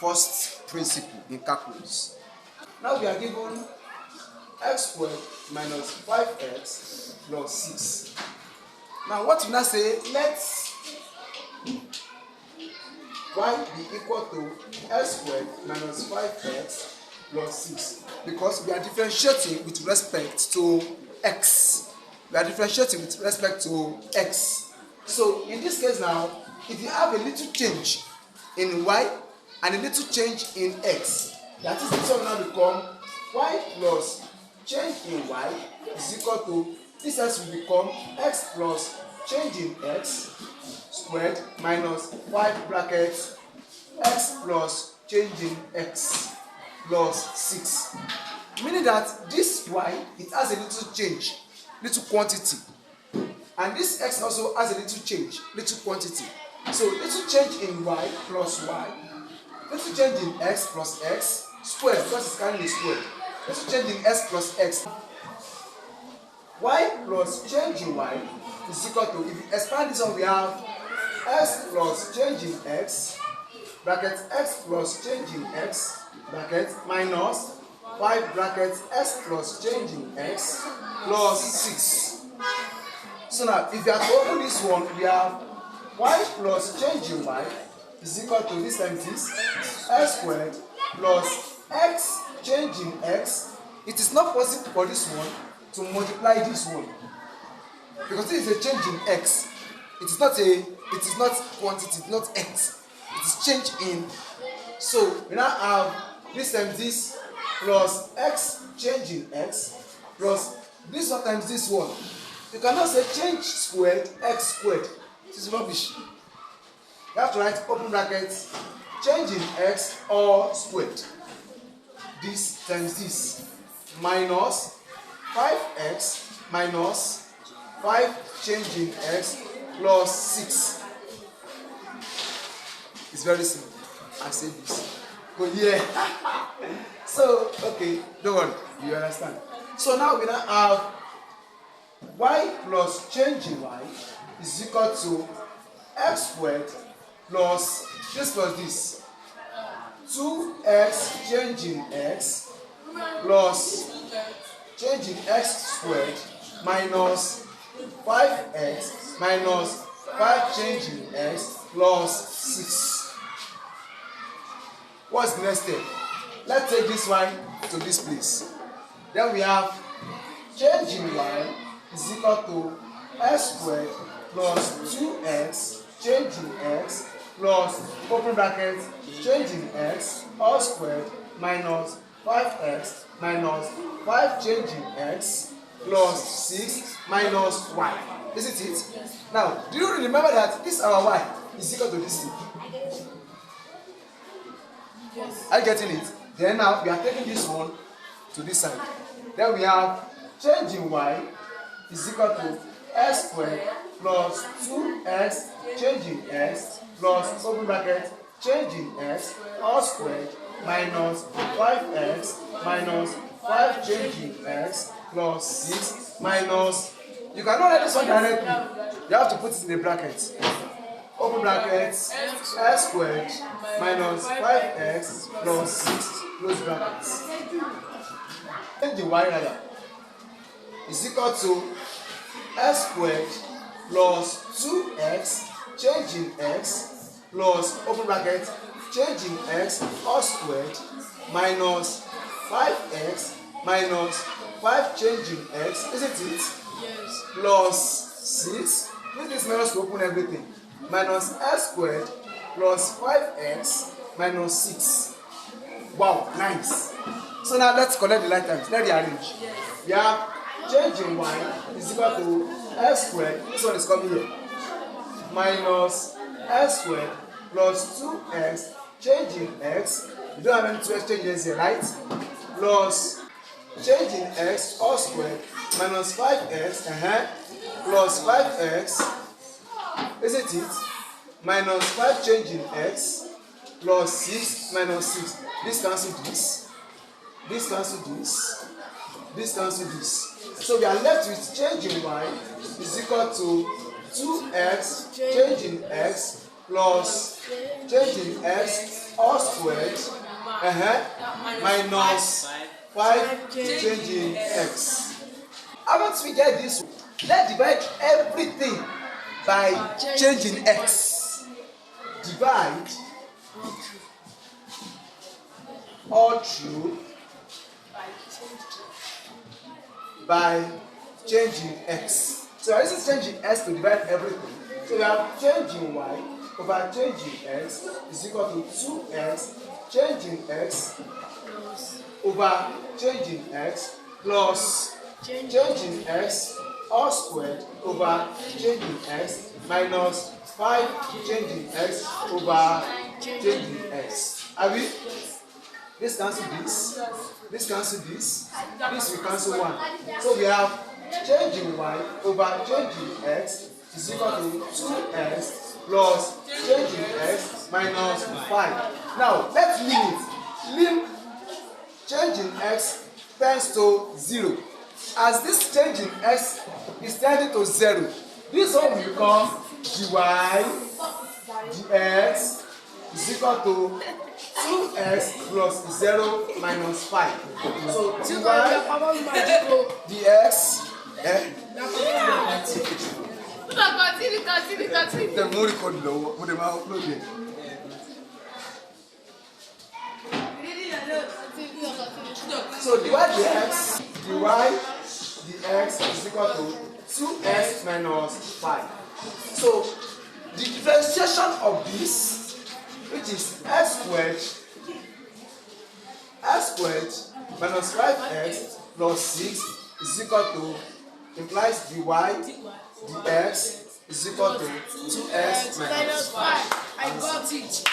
first principle in calculus. Now we are given x squared minus 5x plus 6. Now what we now say, let y be equal to x squared minus 5x plus 6, because we are differentiating with respect to x. We are differentiating with respect to x. So in this case now, if you have a little change in y and a little change in x, that is, this one now become y plus change in y is equal to, this x will become x plus change in x squared minus 5 brackets x plus change in x plus 6. Meaning that this y, it has a little change, little quantity, and this x also has a little change, little quantity. So little change in y plus y, little change in x plus x squared, because it's carrying a square, little change in x plus x. Y plus change in y is equal to, if you expand this one, we have x plus change in x bracket x plus change in x bracket minus 5 bracket x plus change in x plus 6. So now if you are to open this one, we have y plus change in y is equal to, this time this x squared plus x change in x. It is not possible for this one to multiply this one, because this is a change in x. It is not quantity, it's not x. It is change in. So we now have this times this plus x change in x plus this one times this one. You cannot say change squared x squared. This is rubbish. You have to write open brackets change in x all squared. This times this minus 5x minus 5 change in x plus 6. It's very simple. I say this. But yeah. So, okay, don't worry. You understand. So now we now have y plus change in y is equal to x squared plus this 2x change in x plus change in x squared minus 5x minus 5 change in x plus 6. What's the next step? Let's take this one to this place. Then we have change in y is equal to x squared plus 2x change in x plus open bracket change in x all squared minus 5x minus 5 change in x plus 6 minus y. Isn't it? Yes. Now, do you remember that this our y is equal to this thing? Yes. Are you getting it? Then now we are taking this one to this side. Then we have change in y is equal to x squared plus 2x change in x plus open bracket change in x all squared minus 5x minus 5 change in x plus 6 minus, you cannot write this one directly, you have to put it in the bracket. Open brackets x squared minus 5x plus 6 close brackets. Change the y rather is equal to x squared plus 2x change in x plus open bracket change in x all squared minus 5x minus 5 change in x, isn't it? Yes. Plus 6. Use this minus to open everything. Minus x squared plus 5x minus 6. Wow, nice. So now let's collect the like terms. Let's rearrange. Yes. We have change in y is equal to x squared. This one is coming here. Minus x squared plus 2x change in x. You don't have any 2x changes here, right? Plus change in x all squared minus 5x plus 5x, isn't it? Minus 5 change in x plus 6 minus 6. This cancel this. This cancel this. This cancel this. So we are left with change in y is equal to 2x change in x plus change in x all squared minus 5 changing x. How about we get this? Let's divide everything by changing x. Divide all through by changing x. So this is changing x to divide everything. So we have changing y over changing x is equal to 2x changing x over changing x plus changing x all squared over changing x minus 5 changing x over changing x. Are we? This cancel this. This cancel this. This will cancel 1. So we have changing y over changing x is equal to 2x plus changing x minus 5. Now let's limit. Limit changing x tends to 0. As this changing x is tending to 0, this one will become dy dx is equal to 2x plus 0 minus 5. So dy dx the more record low, what am I uploading? So dy dx is equal to 2x minus 5. So the differentiation of this, which is x squared minus 5x plus 6 is equal to, implies dy dx is equal to 2x minus 5. I got it.